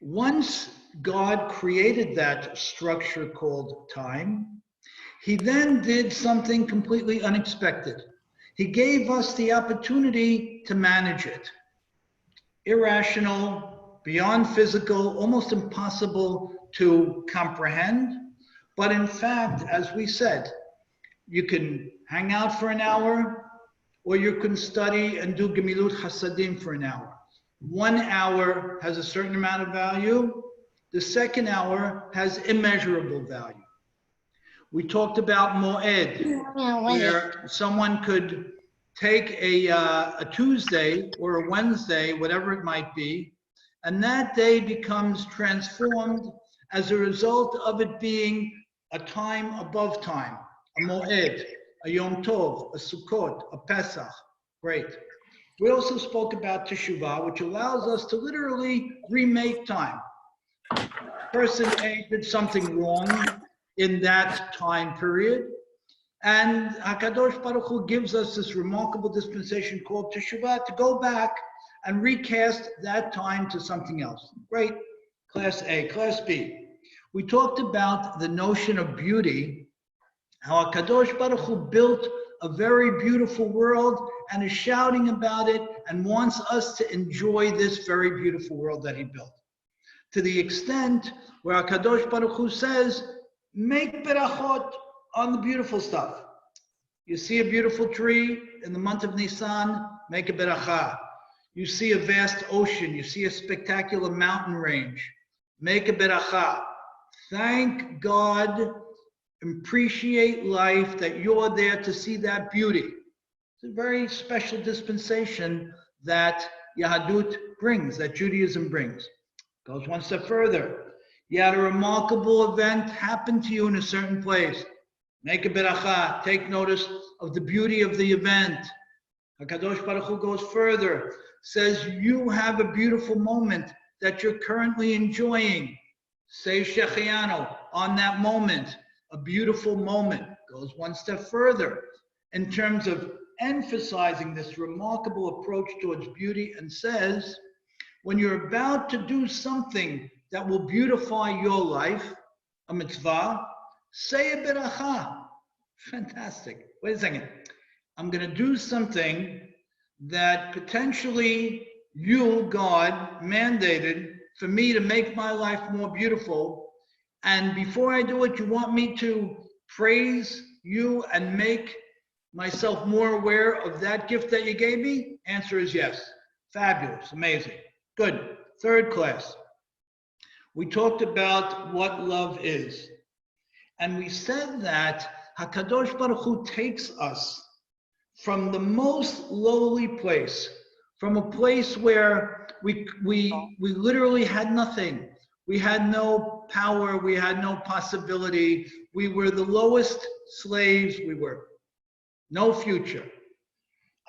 Once God created that structure called time, he then did something completely unexpected. He gave us the opportunity to manage it. Irrational, beyond physical, almost impossible to comprehend. But in fact, as we said, you can hang out for an hour, or you can study and do Gemilut Hasadim for an hour. 1 hour has a certain amount of value. The second hour has immeasurable value. We talked about Moed, where someone could take a Tuesday or a Wednesday, whatever it might be, and that day becomes transformed as a result of it being a time above time, a Moed, a Yom Tov, a Sukkot, a Pesach. Great. We also spoke about Teshuvah, which allows us to literally remake time. Person A did something wrong in that time period, and HaKadosh Baruch Hu gives us this remarkable dispensation called Teshuvah to go back and recast that time to something else. Great. Class A. Class B. We talked about the notion of beauty, how HaKadosh Baruch Hu built a very beautiful world and is shouting about it and wants us to enjoy this very beautiful world that he built. To the extent where HaKadosh Baruch Hu says, make berachot on the beautiful stuff. You see a beautiful tree in the month of Nisan, make a beracha. You see a vast ocean, you see a spectacular mountain range, make a beracha. Thank God, appreciate life, that you're there to see that beauty. It's a very special dispensation that Yahadut brings, that Judaism brings. Goes one step further. You had a remarkable event happen to you in a certain place. Make a beracha, take notice of the beauty of the event. HaKadosh Baruch Hu goes further, says you have a beautiful moment that you're currently enjoying. Say Shechianu on that moment, a beautiful moment. Goes one step further in terms of emphasizing this remarkable approach towards beauty, and says, when you're about to do something that will beautify your life, a mitzvah, say a beracha. Fantastic. Wait a second. I'm going to do something that potentially you, God, mandated for me to make my life more beautiful. And before I do it, you want me to praise you and make myself more aware of that gift that you gave me? Answer is yes. Fabulous. Amazing. Good. Third class. We talked about what love is. And we said that HaKadosh Baruch Hu takes us from the most lowly place, from a place where we literally had nothing. We had no power. We had no possibility. We were the lowest slaves. We were no future.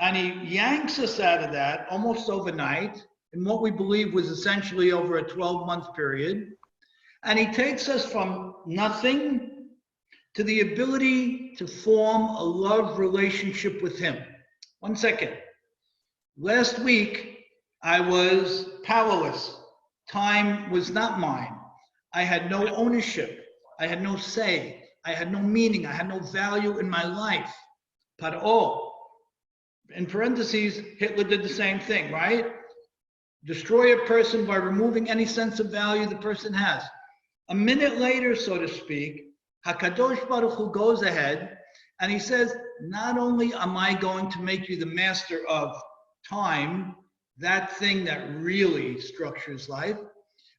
And he yanks us out of that almost overnight in what we believe was essentially over a 12-month period. And he takes us from nothing to the ability to form a love relationship with him. 1 second. Last week, I was powerless. Time was not mine. I had no ownership. I had no say. I had no meaning. I had no value in my life. Paro. In parentheses, Hitler did the same thing, right? Destroy a person by removing any sense of value the person has. A minute later, so to speak, HaKadosh Baruch Hu goes ahead and he says, not only am I going to make you the master of time, that thing that really structures life,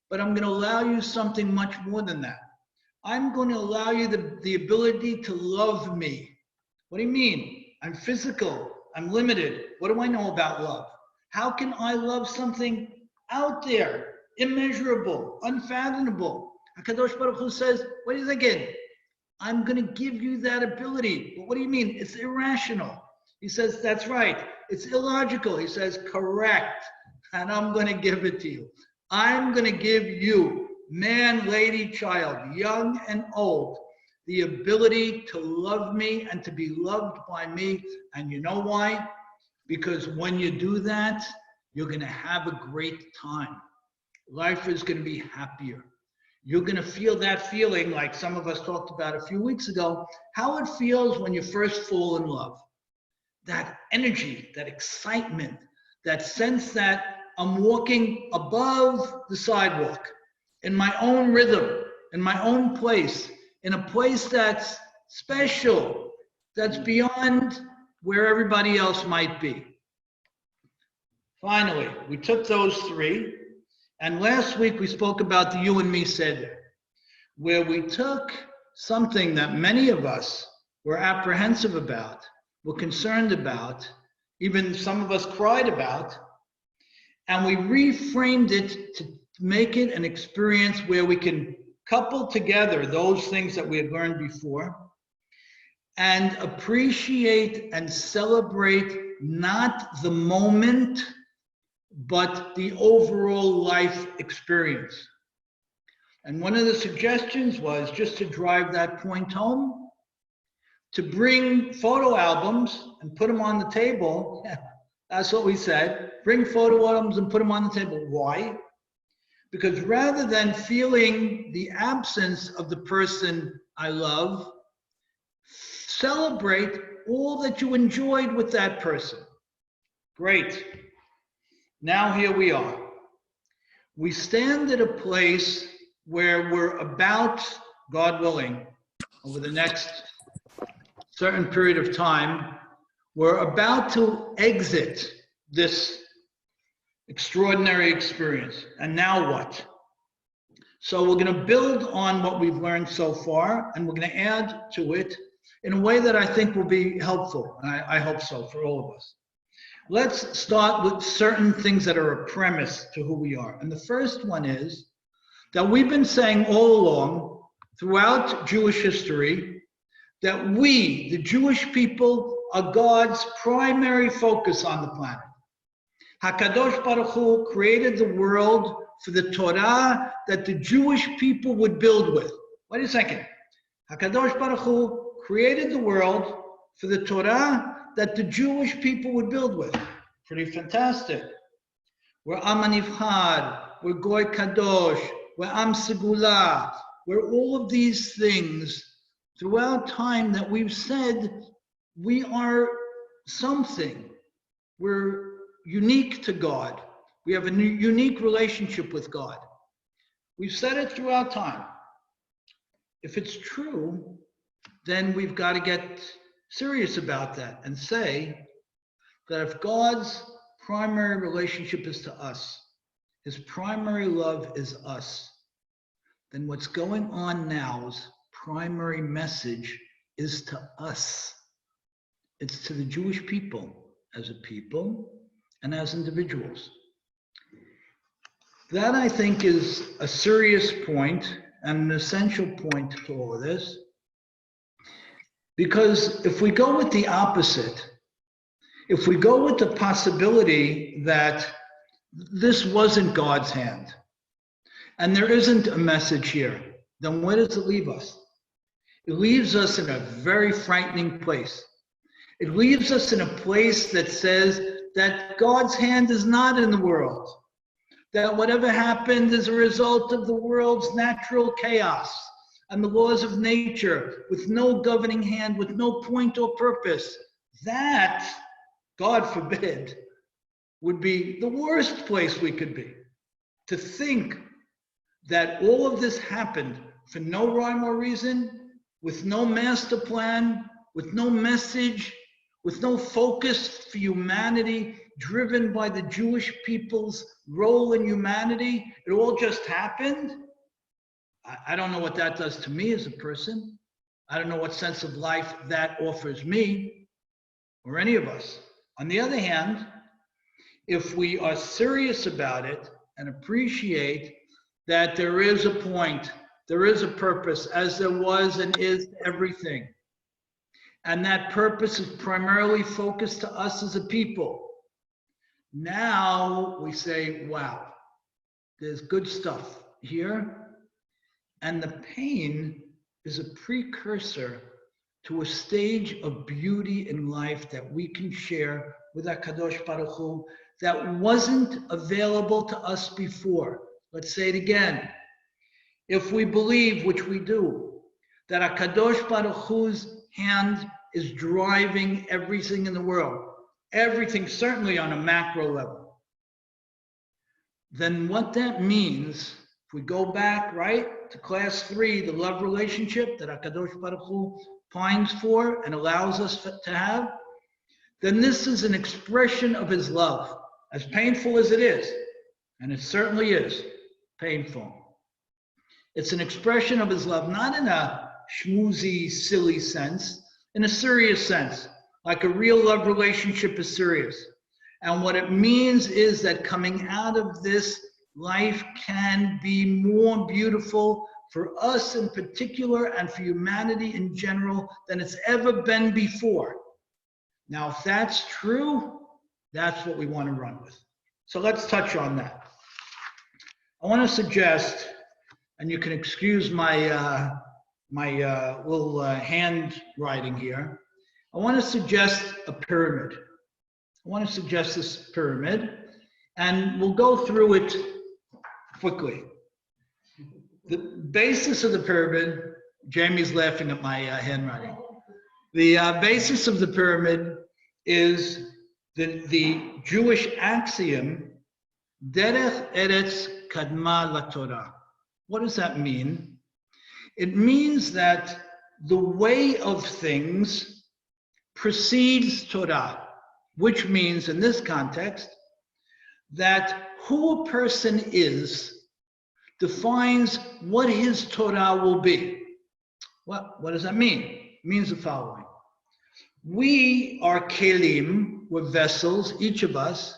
but I'm going to allow you something much more than that. I'm going to allow you the ability to love me. What do you mean? I'm physical. I'm limited. What do I know about love? How can I love something out there, immeasurable, unfathomable? HaKadosh Baruch Hu says, wait a second, I'm going to give you that ability. But what do you mean? It's irrational. He says, that's right. It's illogical. He says, correct. And I'm going to give it to you. I'm going to give you, man, lady, child, young and old, the ability to love me and to be loved by me. And you know why? Because when you do that, you're going to have a great time. Life is going to be happier. You're going to feel that feeling like some of us talked about a few weeks ago, how it feels when you first fall in love. That energy, that excitement, that sense that I'm walking above the sidewalk in my own rhythm, in my own place, in a place that's special, that's beyond where everybody else might be. Finally, we took those three, and last week we spoke about the you and me seder, where we took something that many of us were apprehensive about, were concerned about, even some of us cried about, and we reframed it to make it an experience where we can couple together those things that we had learned before and appreciate and celebrate not the moment, but the overall life experience. And one of the suggestions was, just to drive that point home, to bring photo albums and put them on the table. That's what we said. Bring photo albums and put them on the table. Why? Because rather than feeling the absence of the person I love, celebrate all that you enjoyed with that person. Great. Now here we are. We stand at a place where we're about, God willing, over the next certain period of time, we're about to exit this extraordinary experience. And now what? So we're going to build on what we've learned so far, and we're going to add to it in a way that I think will be helpful. And I hope so for all of us. Let's start with certain things that are a premise to who we are. And the first one is that we've been saying all along throughout Jewish history that we, the Jewish people, are God's primary focus on the planet. HaKadosh Baruch Hu created the world for the Torah that the Jewish people would build with. Wait a second. HaKadosh Baruch Hu created the world for the Torah that the Jewish people would build with. Pretty fantastic. We're Am HaNivchar, we're Goy Kadosh, we're Am Segula, we're all of these things throughout time that we've said we are something. We're unique to God. We have a unique relationship with God. We've said it throughout time. If it's true, then we've got to get serious about that and say that if God's primary relationship is to us, his primary love is us, then what's going on now's primary message is to us. It's to the Jewish people as a people and as individuals. That, I think, is a serious point and an essential point to all of this. Because if we go with the opposite, if we go with the possibility that this wasn't God's hand, and there isn't a message here, then where does it leave us? It leaves us in a very frightening place. It leaves us in a place that says that God's hand is not in the world, that whatever happened is a result of the world's natural chaos and the laws of nature, with no governing hand, with no point or purpose. That, God forbid, would be the worst place we could be. To think that all of this happened for no rhyme or reason, with no master plan, with no message, with no focus for humanity, driven by the Jewish people's role in humanity. It all just happened. I don't know what that does to me as a person. I don't know what sense of life that offers me or any of us. On the other hand, if we are serious about it and appreciate that there is a point, there is a purpose, as there was and is to everything, and that purpose is primarily focused to us as a people, now we say, wow, there's good stuff here. And the pain is a precursor to a stage of beauty in life that we can share with HaKadosh Baruch Hu that wasn't available to us before. Let's say it again. If we believe, which we do, that HaKadosh Baruch Hu's hand is driving everything in the world, everything certainly on a macro level, then what that means, if we go back, right, to class 3, the love relationship that HaKadosh Baruch Hu pines for and allows us to have, then this is an expression of his love, as painful as it is, and it certainly is painful. It's an expression of his love, not in a schmoozy, silly sense, in a serious sense, like a real love relationship is serious. And what it means is that coming out of this, life can be more beautiful for us in particular and for humanity in general than it's ever been before. Now, if that's true, that's what we want to run with. So let's touch on that. I want to suggest, and you can excuse my little handwriting here. I want to suggest a pyramid. I want to suggest this pyramid, and we'll go through it quickly. The basis of the pyramid, Jamie's laughing at my handwriting. The basis of the pyramid is the Jewish axiom, Derech Eretz Kadma LaTorah. What does that mean? It means that the way of things precedes Torah, which means in this context that who a person is defines what his Torah will be. What does that mean? It means the following. We are kelim, we're vessels, each of us.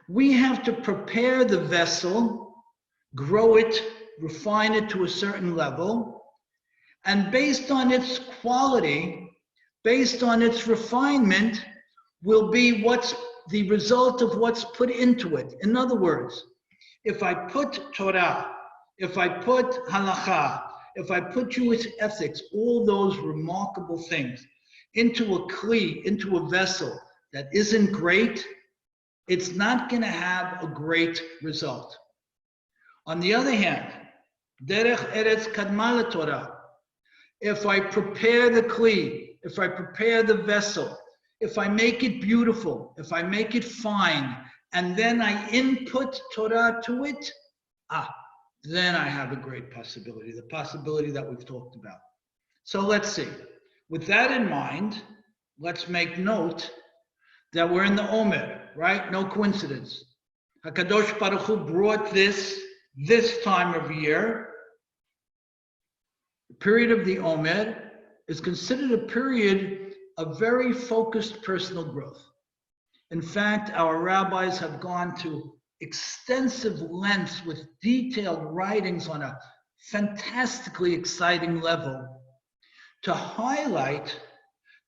We have to prepare the vessel, grow it, refine it to a certain level, and based on its quality, based on its refinement, will be what's the result of what's put into it. In other words, if I put Torah, if I put halakha, if I put Jewish ethics, all those remarkable things into a kli, into a vessel that isn't great, it's not going to have a great result. On the other hand, Derech Eretz Kadma LaTorah, if I prepare the kli, if I prepare the vessel, if I make it beautiful, if I make it fine, and then I input Torah to it, then I have a great possibility, the possibility that we've talked about. So let's see. With that in mind, let's make note that we're in the Omer, right? No coincidence. HaKadosh Baruch Hu brought this time of year. The period of the Omer is considered a period of very focused personal growth. In fact, our rabbis have gone to extensive lengths with detailed writings on a fantastically exciting level to highlight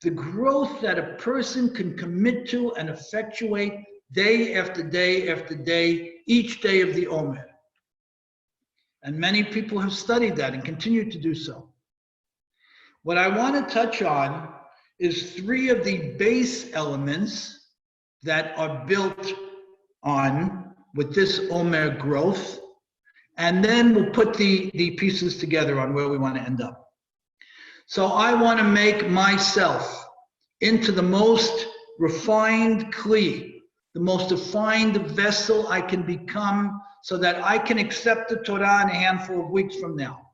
the growth that a person can commit to and effectuate day after day after day, each day of the Omer. And many people have studied that and continue to do so. What I want to touch on is 3 of the base elements that are built on with this Omer growth, and then we'll put the pieces together on where we want to end up. So I want to make myself into the most refined kli, the most refined vessel I can become, so that I can accept the Torah in a handful of weeks from now,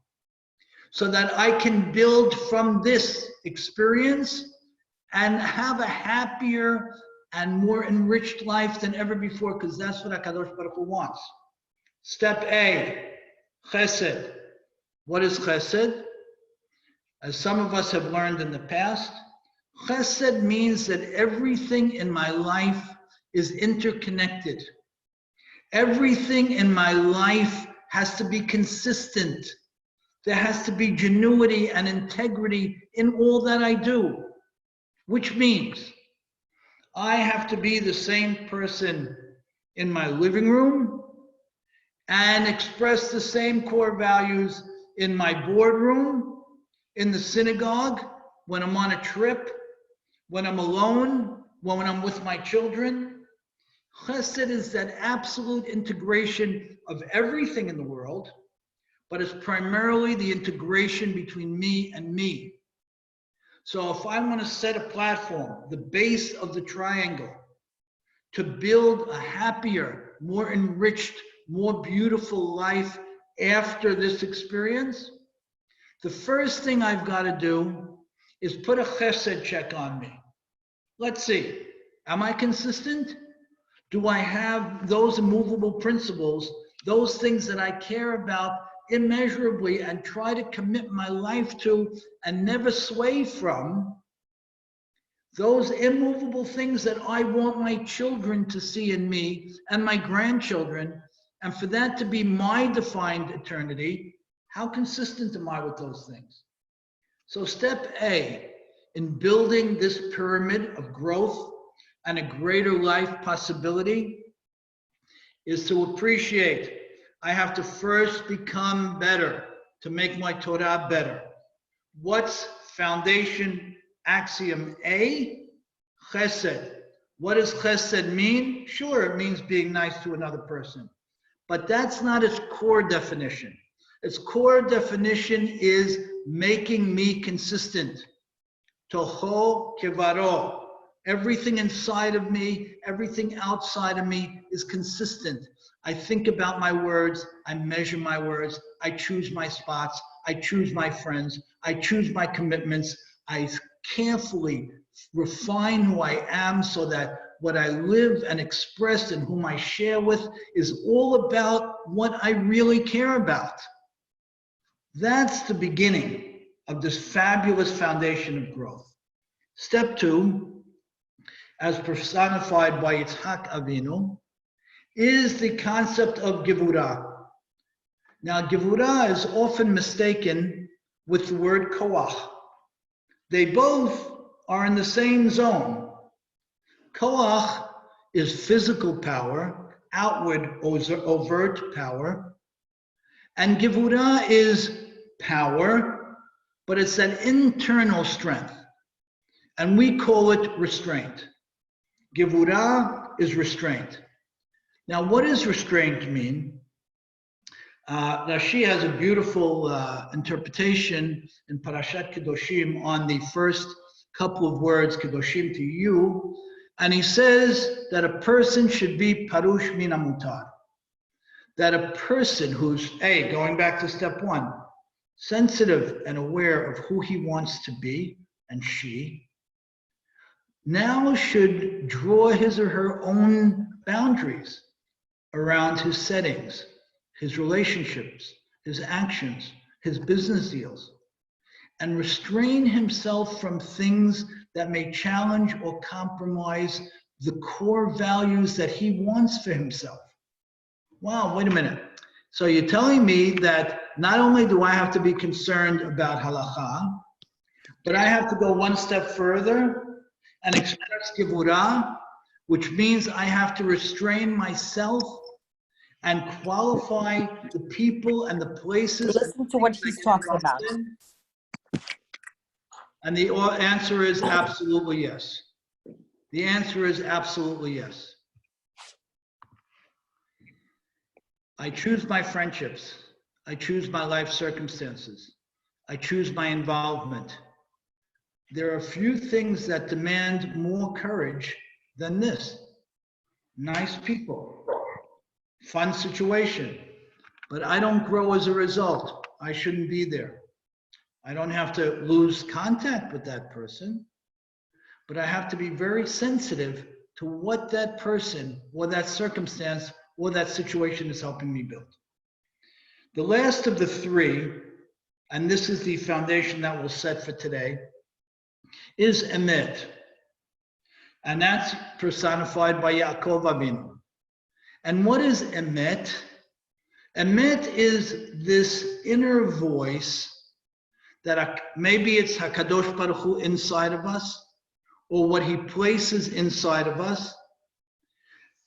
so that I can build from this experience and have a happier and more enriched life than ever before, because that's what HaKadosh Baruch Hu wants. Step A, chesed. What is chesed? As some of us have learned in the past, chesed means that everything in my life is interconnected. Everything in my life has to be consistent. There has to be genuity and integrity in all that I do, which means I have to be the same person in my living room and express the same core values in my boardroom, in the synagogue, when I'm on a trip, when I'm alone, when I'm with my children. Chesed is that absolute integration of everything in the world, but it's primarily the integration between me and me. So if I want to set a platform, the base of the triangle, to build a happier, more enriched, more beautiful life after this experience, the first thing I've got to do is put a chesed check on me. Let's see, am I consistent? Do I have those immovable principles, those things that I care about immeasurably and try to commit my life to and never sway from? Those immovable things that I want my children to see in me and my grandchildren, and for that to be my defined eternity, how consistent am I with those things? So step A in building this pyramid of growth and a greater life possibility is to appreciate I have to first become better to make my Torah better. What's foundation axiom A? Chesed. What does chesed mean? Sure, it means being nice to another person, but that's not its core definition. Its core definition is making me consistent. Toho kevaro. Everything inside of me, everything outside of me is consistent. I think about my words, I measure my words, I choose my spots, I choose my friends, I choose my commitments. I carefully refine who I am so that what I live and express and whom I share with is all about what I really care about. That's the beginning of this fabulous foundation of growth. Step 2, as personified by Yitzhak Avinu, is the concept of Gevurah. Now, Gevurah is often mistaken with the word Koach. They both are in the same zone. Koach is physical power, outward, overt power, and Gevurah is power, but it's an internal strength, and we call it restraint. Gevurah is restraint. Now, what does restraint mean? Rashi has a beautiful interpretation in Parashat Kedoshim on the first couple of words, Kedoshim to you, and he says that a person should be parush min hamutar. That a person who's, going back to step 1, sensitive and aware of who he wants to be, and she, now should draw his or her own boundaries around his settings, his relationships, his actions, his business deals, and restrain himself from things that may challenge or compromise the core values that he wants for himself. Wow, wait a minute. So you're telling me that not only do I have to be concerned about halacha, but I have to go one step further and express gevurah, which means I have to restrain myself and qualify the people and the places. Listen to what he's talking about. And the answer is absolutely yes. The answer is absolutely yes. I choose my friendships. I choose my life circumstances. I choose my involvement. There are few things that demand more courage than this. Nice people, fun situation, but I don't grow as a result. I shouldn't be there. I don't have to lose contact with that person, but I have to be very sensitive to what that person or that circumstance or that situation is helping me build. The last of the 3, and this is the foundation that we'll set for today, is emet. And that's personified by Yaakov Avinu. And what is emet? Emet is this inner voice that maybe it's HaKadosh Baruch Hu inside of us, or what he places inside of us,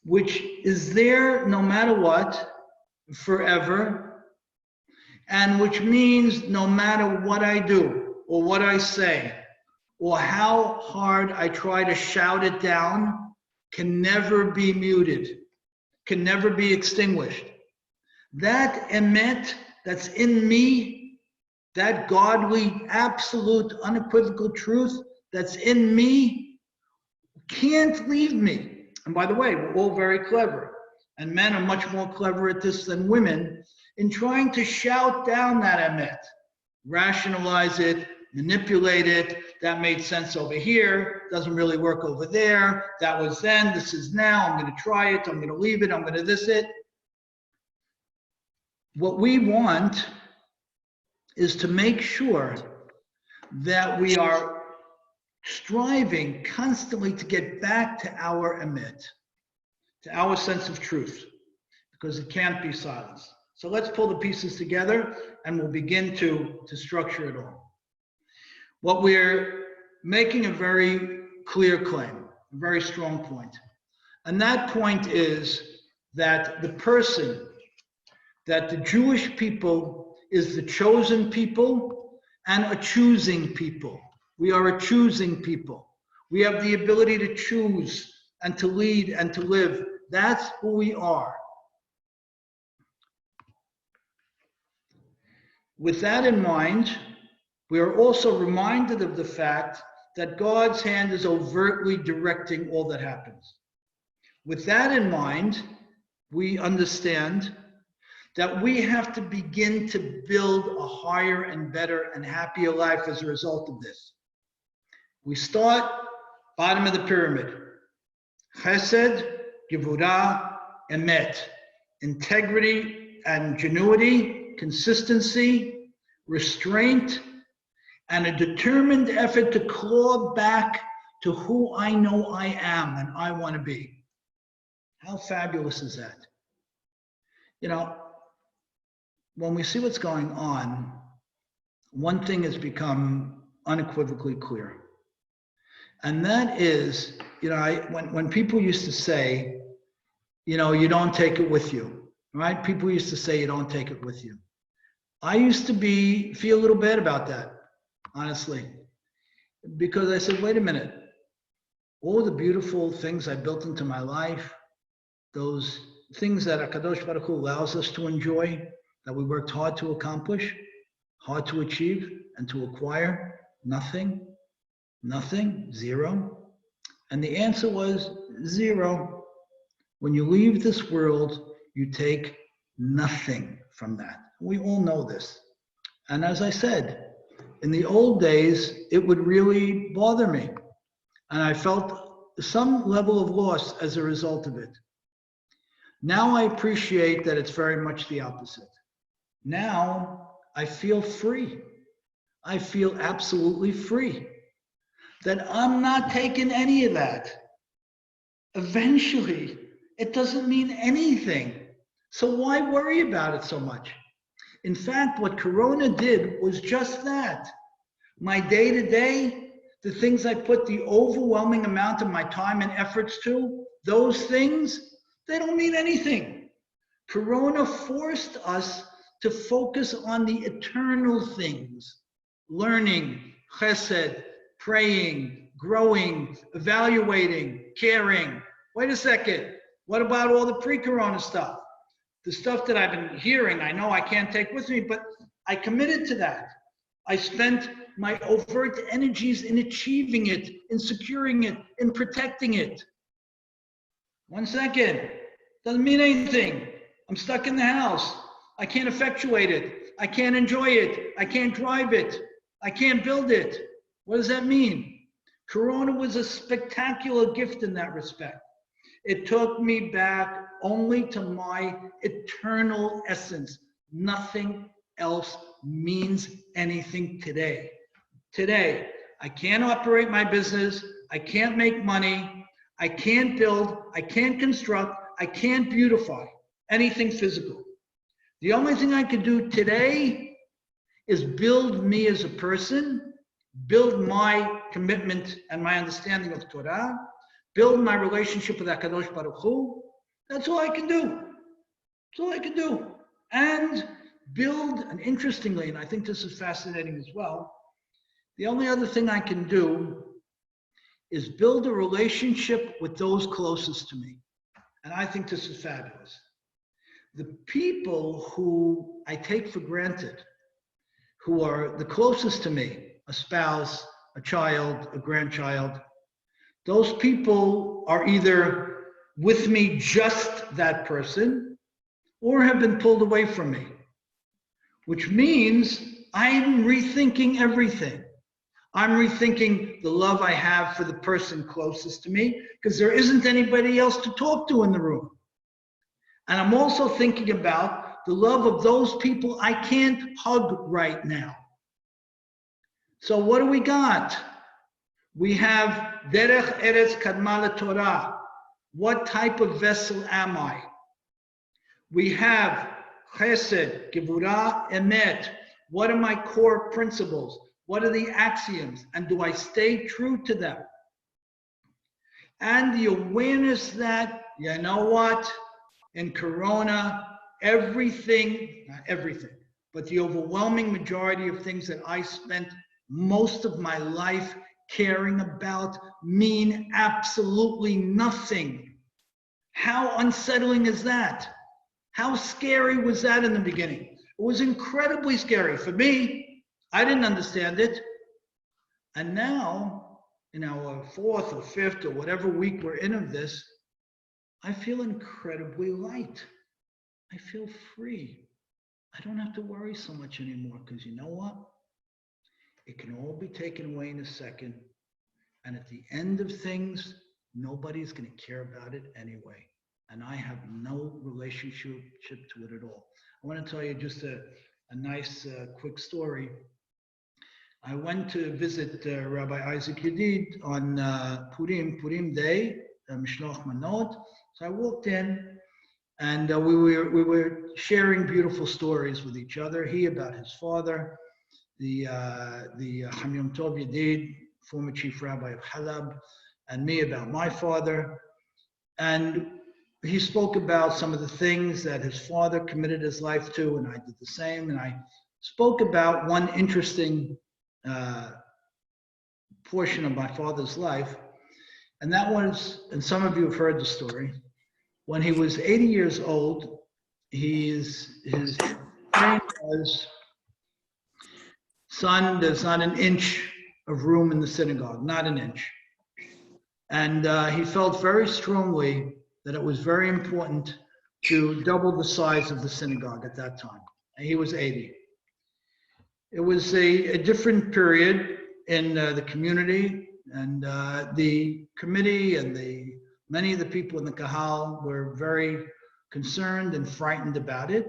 which is there no matter what, forever, and which means no matter what I do, or what I say, or how hard I try to shout it down, can never be muted, can never be extinguished. That emet that's in me, that godly, absolute, unequivocal truth that's in me, can't leave me. And by the way, we're all very clever, and men are much more clever at this than women, in trying to shout down that emet, rationalize it, manipulate it. That made sense over here, doesn't really work over there. That was then, this is now. I'm going to try it, I'm going to leave it, I'm going to this it. What we want is to make sure that we are striving constantly to get back to our emet, to our sense of truth, because it can't be silenced. So let's pull the pieces together and we'll begin to structure it all. What we're making a very clear claim, a very strong point. And that point is that the person, that the Jewish people is the chosen people and a choosing people. We are a choosing people. We have the ability to choose and to lead and to live. That's who we are. With that in mind, we are also reminded of the fact that God's hand is overtly directing all that happens. With that in mind, we understand that we have to begin to build a higher and better and happier life as a result of this. We start bottom of the pyramid. Chesed, Gevurah, Emet. Integrity and ingenuity, consistency, restraint, and a determined effort to claw back to who I know I am and I want to be. How fabulous is that? You know, when we see what's going on, one thing has become unequivocally clear. And that is, you know, when people used to say, you know, you don't take it with you, right? People used to say you don't take it with you. I used to feel a little bad about that, honestly, because I said, wait a minute, all the beautiful things I built into my life, those things that HaKadosh Baruch Hu allows us to enjoy, that we worked hard to accomplish, hard to achieve, and to acquire, nothing, zero. And the answer was zero. When you leave this world, you take nothing from that. We all know this. And as I said, in the old days, it would really bother me. And I felt some level of loss as a result of it. Now I appreciate that it's very much the opposite. Now I feel free. I feel absolutely free. That I'm not taking any of that. Eventually, it doesn't mean anything. So why worry about it so much? In fact, what Corona did was just that. My day-to-day, the things I put the overwhelming amount of my time and efforts to, those things, they don't mean anything. Corona forced us to focus on the eternal things. Learning, chesed, praying, growing, evaluating, caring. Wait a second. What about all the pre-Corona stuff? The stuff that I've been hearing, I know I can't take with me, but I committed to that. I spent my overt energies in achieving it, in securing it, in protecting it. 1 second. Doesn't mean anything. I'm stuck in the house. I can't effectuate it. I can't enjoy it. I can't drive it. I can't build it. What does that mean? Corona was a spectacular gift in that respect. It took me back only to my eternal essence. Nothing else means anything today. Today, I can't operate my business. I can't make money. I can't build. I can't construct. I can't beautify anything physical. The only thing I can do today is build me as a person, build my commitment and my understanding of Torah, build my relationship with HaKadosh Baruch Hu. That's all I can do. That's all I can do. And build, and interestingly, and I think this is fascinating as well, the only other thing I can do is build a relationship with those closest to me. And I think this is fabulous. The people who I take for granted, who are the closest to me, a spouse, a child, a grandchild, those people are either with me, just that person, or have been pulled away from me, which means I'm rethinking everything. I'm rethinking the love I have for the person closest to me, because there isn't anybody else to talk to in the room. And I'm also thinking about the love of those people I can't hug right now. So what do we got? We have Derech Eretz Kadma Torah. What type of vessel am I? We have Chesed, Gevurah, Emet. What are my core principles? What are the axioms? And do I stay true to them? And the awareness that, you know what? In Corona, everything, not everything, but the overwhelming majority of things that I spent most of my life caring about mean absolutely nothing. How unsettling is that? How scary was that in the beginning? It was incredibly scary for me. I didn't understand it. And now, in our fourth or fifth or whatever week we're in of this, I feel incredibly light. I feel free. I don't have to worry so much anymore, because you know what? It can all be taken away in a second. And at the end of things, nobody's going to care about it anyway. And I have no relationship to it at all. I want to tell you just a nice quick story. I went to visit Rabbi Isaac Yedid on Purim Day, Mishloach Manot. So I walked in, and we were sharing beautiful stories with each other. He about his father, the Hamyom Tov Yedid, former chief rabbi of Halab, and me about my father. And he spoke about some of the things that his father committed his life to, and I did the same. And I spoke about one interesting portion of my father's life, and that was, and some of you have heard the story, when he was 80 years old, his saying was, "Son, there's not an inch of room in the synagogue, not an inch." And he felt very strongly that it was very important to double the size of the synagogue at that time. And he was 80. It was a different period in the community, and the committee and many of the people in the Kahal were very concerned and frightened about it.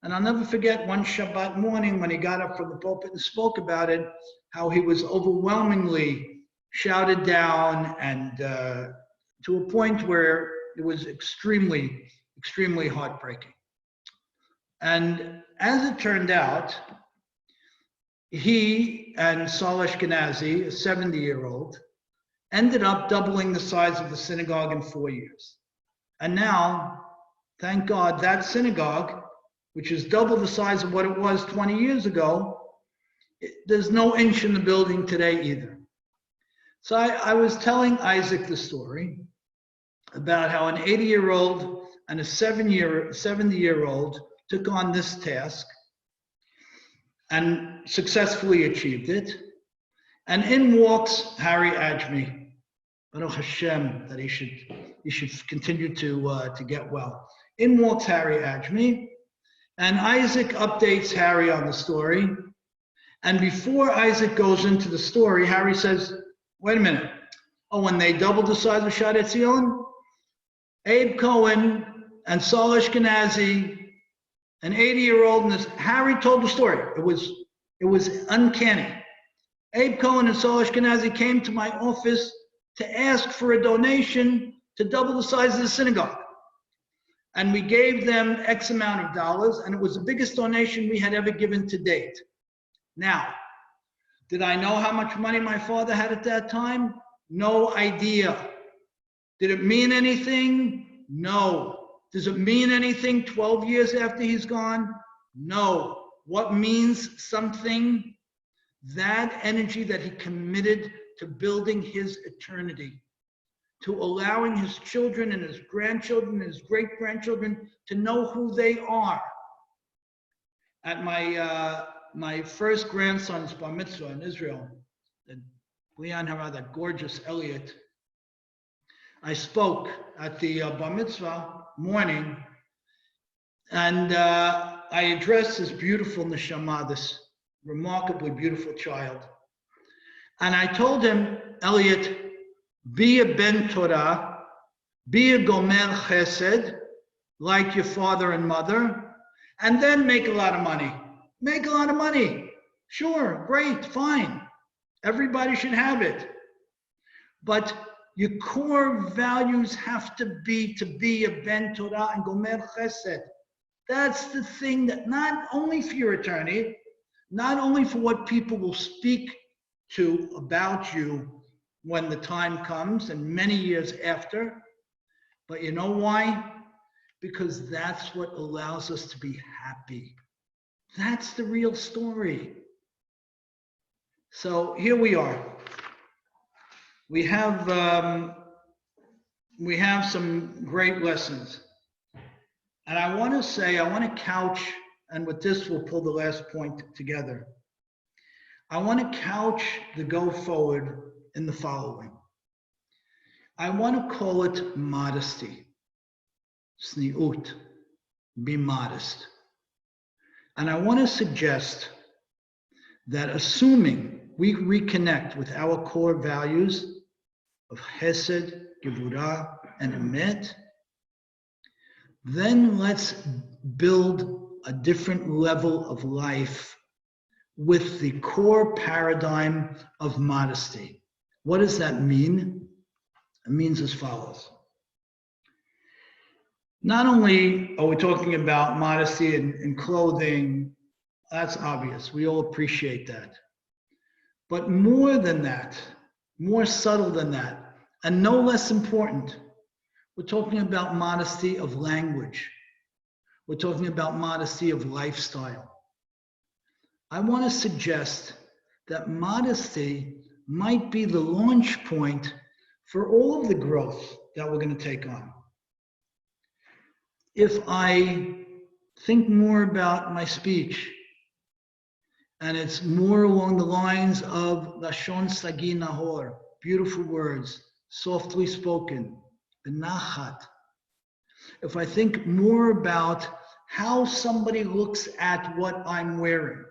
And I'll never forget one Shabbat morning when he got up from the pulpit and spoke about it, how he was overwhelmingly shouted down, and to a point where it was extremely, extremely heartbreaking. And as it turned out, he and Saul Ashkenazi, a 70-year-old, ended up doubling the size of the synagogue in 4 years. And now, thank God, that synagogue, which is double the size of what it was 20 years ago, there's no inch in the building today either. So I was telling Isaac the story about how an 80-year-old and a 70-year-old took on this task and successfully achieved it. And in walks Harry Ajmi. Baruch Hashem, that he should continue to get well. In walks Harry Ajmi, and Isaac updates Harry on the story. And before Isaac goes into the story, Harry says, "Wait a minute. Oh, when they doubled the size of Shad Etzion, Abe Cohen and Saul Ashkenazi, an 80-year-old, and Harry told the story. It was uncanny. Abe Cohen and Saul Ashkenazi came to my office to ask for a donation to double the size of the synagogue. And we gave them X amount of dollars, and it was the biggest donation we had ever given to date. Now, did I know how much money my father had at that time? No idea. Did it mean anything? No. Does it mean anything 12 years after he's gone? No. What means something? That energy that he committed to building his eternity, to allowing his children and his grandchildren and his great-grandchildren to know who they are. At my first grandson's bar mitzvah in Israel, Leon Hara, that gorgeous Elliot, I spoke at the bar mitzvah morning, and I addressed this beautiful neshama, this remarkably beautiful child. And I told him, Elliot, be a ben Torah, be a gomer chesed, like your father and mother, and then make a lot of money. Make a lot of money. Sure, great, fine. Everybody should have it. But your core values have to be a ben Torah and gomer chesed. That's the thing that not only for your eternity, not only for what people will speak to about you when the time comes and many years after, but you know why? Because that's what allows us to be happy. That's the real story. So here we are. We have some great lessons. And I want to couch, and with this we'll pull the last point together. I want to couch the go forward in the following. I want to call it modesty. Sniut. Be modest. And I want to suggest that assuming we reconnect with our core values of Hesed, Gevurah, and Emet, then let's build a different level of life with the core paradigm of modesty. What does that mean? It means as follows. Not only are we talking about modesty in clothing, that's obvious. We all appreciate that. But more than that, more subtle than that, and no less important, we're talking about modesty of language. We're talking about modesty of lifestyle. I want to suggest that modesty might be the launch point for all of the growth that we're going to take on. If I think more about my speech, and it's more along the lines of Lashon Sagi Nahor, beautiful words, softly spoken, benachat. If I think more about how somebody looks at what I'm wearing,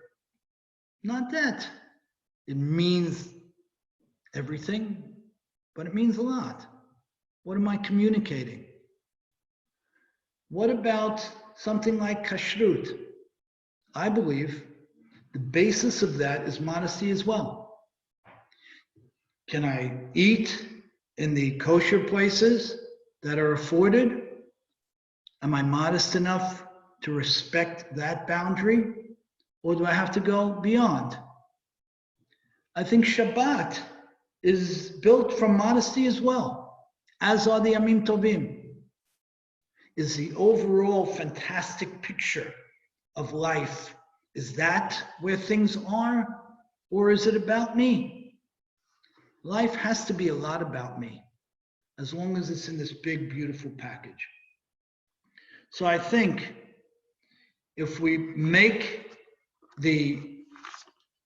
not that it means everything, but it means a lot. What am I communicating? What about something like kashrut? I believe the basis of that is modesty as well. Can I eat in the kosher places that are afforded? Am I modest enough to respect that boundary? Or do I have to go beyond? I think Shabbat is built from modesty as well, as are the Yamim Tovim. Is the overall fantastic picture of life, is that where things are, or is it about me? Life has to be a lot about me, as long as it's in this big, beautiful package. So I think if we make the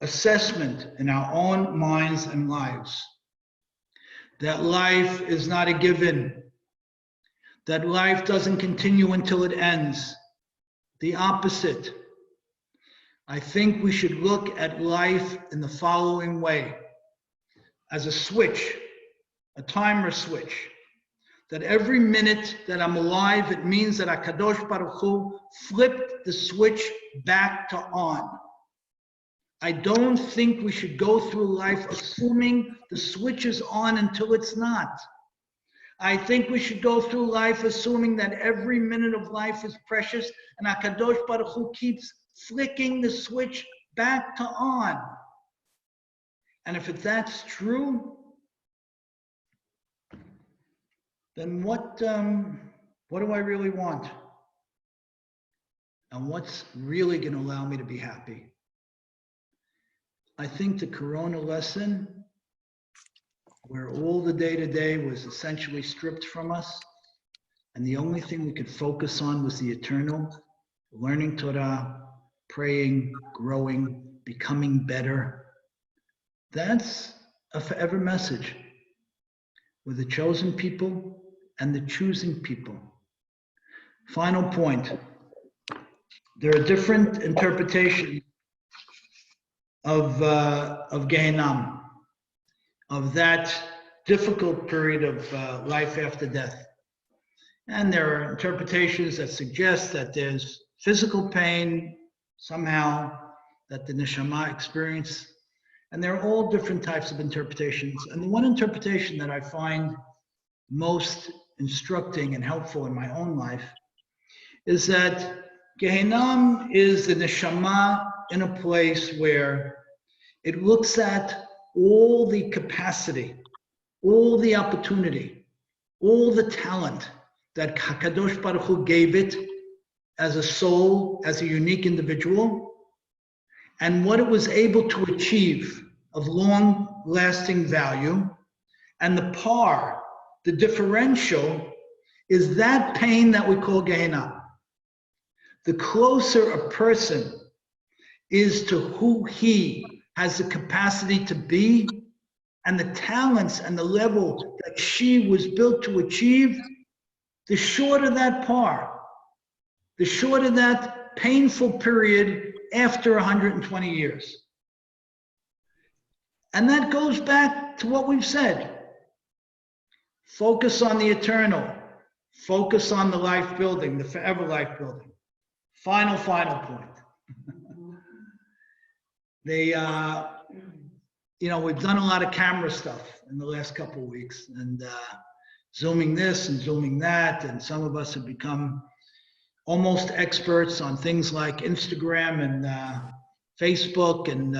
assessment in our own minds and lives that life is not a given, that life doesn't continue until it ends, the opposite. I think we should look at life in the following way, as a switch, a timer switch, that every minute that I'm alive, it means that HaKadosh Baruch Hu flipped the switch back to on. I don't think we should go through life assuming the switch is on until it's not. I think we should go through life assuming that every minute of life is precious and HaKadosh Baruch Hu keeps flicking the switch back to on. And if that's true, then what do I really want? And what's really going to allow me to be happy? I think the Corona lesson where all the day-to-day was essentially stripped from us, and the only thing we could focus on was the eternal, learning Torah, praying, growing, becoming better. That's a forever message. We're the chosen people and the choosing people. Final point. There are different interpretations of Gehenna, of that difficult period of life after death. And there are interpretations that suggest that there's physical pain somehow that the neshama experience. And there are all different types of interpretations. And the one interpretation that I find most instructing and helpful in my own life is that Gehenna is the neshama in a place where it looks at all the capacity, all the opportunity, all the talent that HaKadosh Baruch Hu gave it as a soul, as a unique individual, and what it was able to achieve of long-lasting value. And the par, the differential, is that pain that we call Gehenna. The closer a person is to who he has the capacity to be and the talents and the level that she was built to achieve, the shorter that par, the shorter that painful period after 120 years. And that goes back to what we've said. Focus on the eternal. Focus on the life building, the forever life building. Final point. We've done a lot of camera stuff in the last couple of weeks, and zooming this and zooming that, and some of us have become almost experts on things like Instagram and Facebook and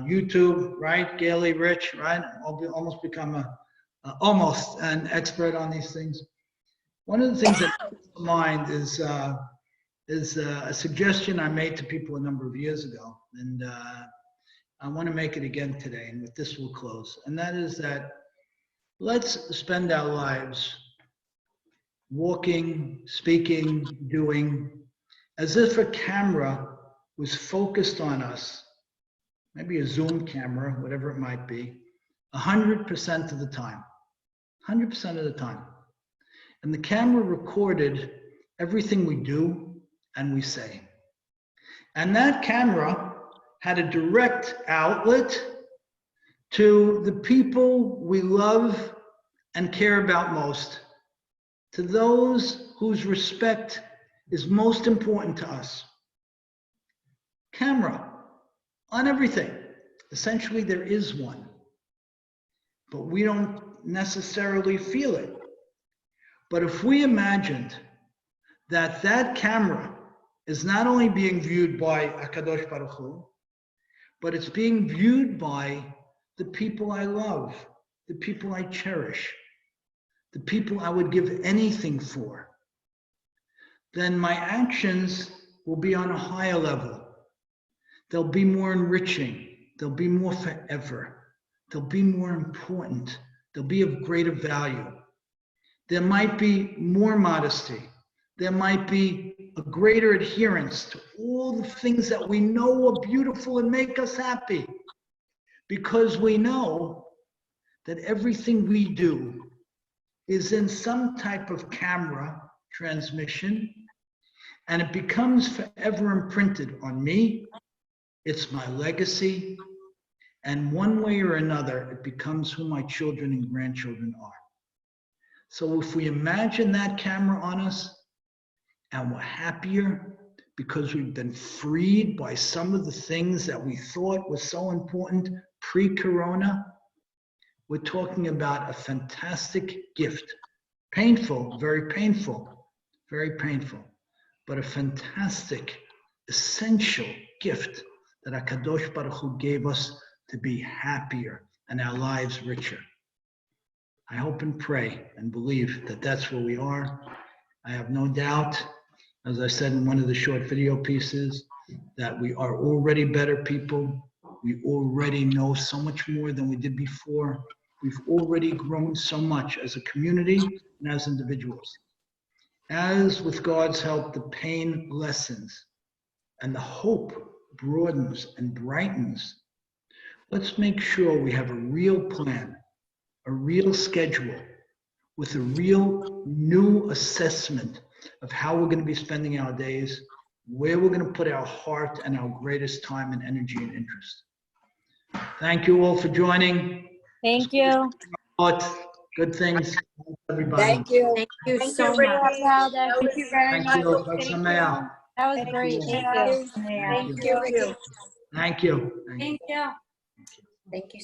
YouTube, right? Gaily Rich, right? Almost become almost an expert on these things. One of the things that comes to mind is a suggestion I made to people a number of years ago, and I want to make it again today, and with this we'll close. And that is that let's spend our lives walking, speaking, doing, as if a camera was focused on us, maybe a Zoom camera, whatever it might be, 100% of the time, 100% of the time. And the camera recorded everything we do and we say. And that camera had a direct outlet to the people we love and care about most, to those whose respect is most important to us. Camera on everything. Essentially, there is one, but we don't necessarily feel it. But if we imagined that that camera is not only being viewed by HaKadosh Baruch Hu, but it's being viewed by the people I love, the people I cherish, the people I would give anything for, then my actions will be on a higher level. They'll be more enriching. They'll be more forever. They'll be more important. They'll be of greater value. There might be more modesty. There might be a greater adherence to all the things that we know are beautiful and make us happy, because we know that everything we do is in some type of camera transmission, and it becomes forever imprinted on me. It's my legacy, and one way or another, it becomes who my children and grandchildren are. So if we imagine that camera on us, and we're happier because we've been freed by some of the things that we thought was so important pre-corona, we're talking about a fantastic gift. Painful, very painful, but a fantastic, essential gift that HaKadosh Baruch Hu gave us to be happier and our lives richer. I hope and pray and believe that that's where we are. I have no doubt, as I said in one of the short video pieces, that we are already better people. We already know so much more than we did before. We've already grown so much as a community and as individuals. As with God's help, the pain lessens and the hope broadens and brightens. Let's make sure we have a real plan, a real schedule, with a real new assessment of how we're going to be spending our days, where we're going to put our heart and our greatest time and energy and interest. Thank you all for joining. Thank you. Good things, everybody. Thank you. Thank you Thank so you, much. Thank you very Thank much. you. Thank you. That was Thank great. you. Thank you. Thank you, Ricky. Thank you. Thank you.